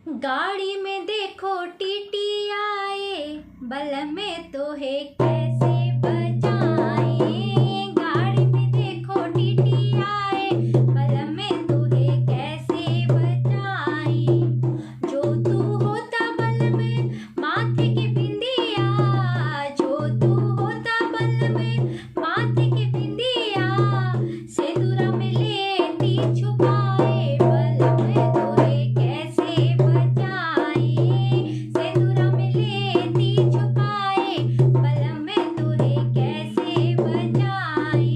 गाड़ी में देखो टीटी आए, बल में तो है कैसे बजाए। गाड़ी में देखो टीटी आए, बल में तो है कैसे बजाए। जो तू होता बल में माथे की बिंदिया, जो तू होता बल में माथे की बिंदिया, सिंदूरा में लेती छुपाए, बल में तो है कैसे बजाए। सिंदूरा में लेती छुपाए, बल में तो है कैसे बजाए।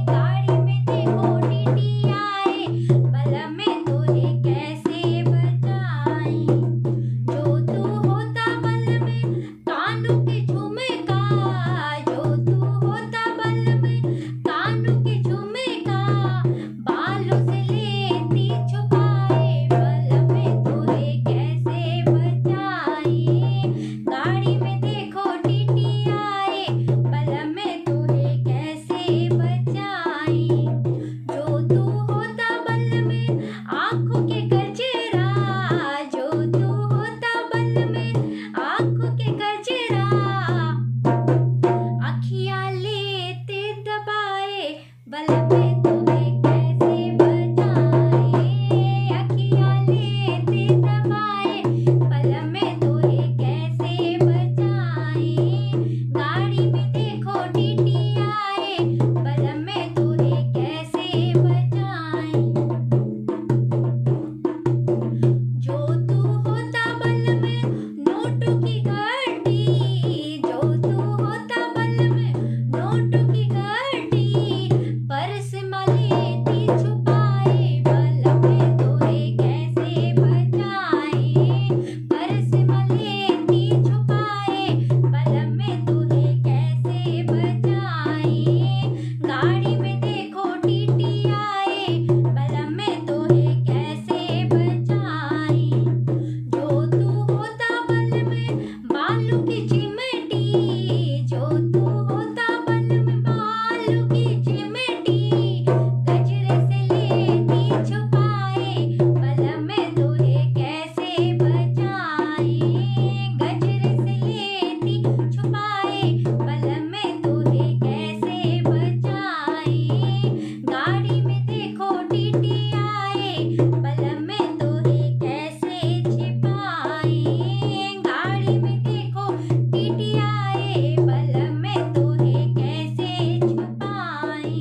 गाड़ी में देखो टीटी आए, बल में तो है कैसे बजाए। जो तू होता बल में कानों के झुमका, जो तू होता बल में कानों के झुमका, बालों से लेती छुपाए, बल में तो है कैसे बजाए। गाड़ी में देखो टीटी आए, बल में तो है कैसे बजाए। जो तू होता बल में आँखों के गजरा, जो तू होता बल में आँखों के गजरा, अखियाँ लेते दबाए, बल में तो है कैसे बजाए। अखियाँ लेते दबाए, बल में तो है कैसे बजाए। गाड़ी में देखो टीटी आए, बल में तो है कैसे बजाए। जो तू होता बल में नोटों की गड्डी, जो तू होता बल में नोटों की गड्डी, पर्स में लेती छुपाए, बल में तो है कैसे बजाए। पर्स में लेती छुपाए, बल में तो है कैसे बजाए। गाड़ी में देखो टीटी आए, बल में तो है कैसे बजाए। जो तू होता बल में बालों की चिमटी, जो तू होता बल में बालों की चिमटी, गजरे से लेती छुपाए, बल में तो है कैसे बजाए। गजरे से लेती छुपाए, बल में तो है कैसे बजाए। गाड़ी में देखो टीटी आए, बल में तो है कैसे छिपाए। गाड़ी में देखो टीटी आए, बल में तो है कैसे छुपाए।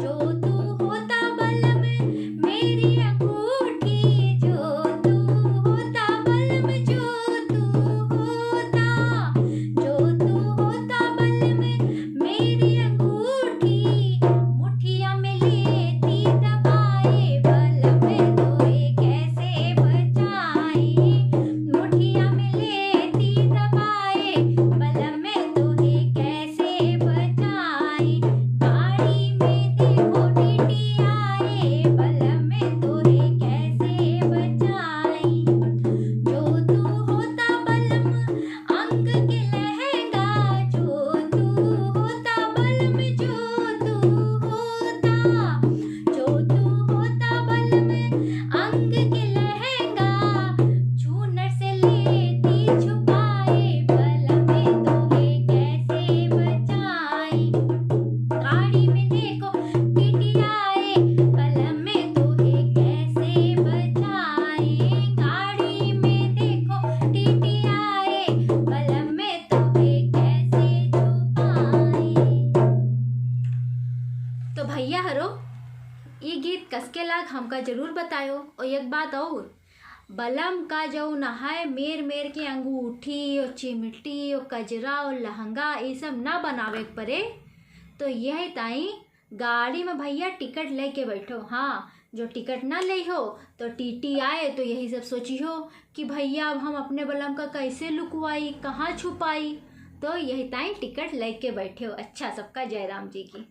जो तू होता बल में मेरी अंगूठी, जो तू होता बल में, जो तू होता बल में मेरी अंगूठी, मुठिया में लेती दबाए, बल में तो है कैसे बजाए। मुठिया में लेती दबाए, बल में तो है कैसे बजाए। गाड़ी में देखो टीटी आए, बल में तो है कैसे बजाए। जो तू होता बल में अंग के लहंगा, जो तू होता बल में, जो तू होता बल में अंग के लहंगा, चूनर से लेती छुपाए, बल में तो है कैसे बजाए। गाड़ी में देखो टीटी आए, बल में तो है कैसे बजाए। गाड़ी में देखो टीटी आए, बल में तो है कैसे छुपाए। तो भैया हरो ये गीत कस के लाग हमका जरूर बतायो। और एक बात और, बलम का जो नहाए मेर मेर के अंगूठी और चिमटी और कजरा और लहंगा ये सब ना बनावे के पड़े। तो यह ताई गाड़ी में भैया टिकट लेके बैठो। हाँ, जो टिकट ना ले हो तो टीटी आए तो यही सब सोची हो कि भैया अब हम अपने बलम का कैसे लुकवाई, कहाँ छुपाई। तो यही ताई टिकट लेके बैठे हो। अच्छा, सबका जय राम जी की।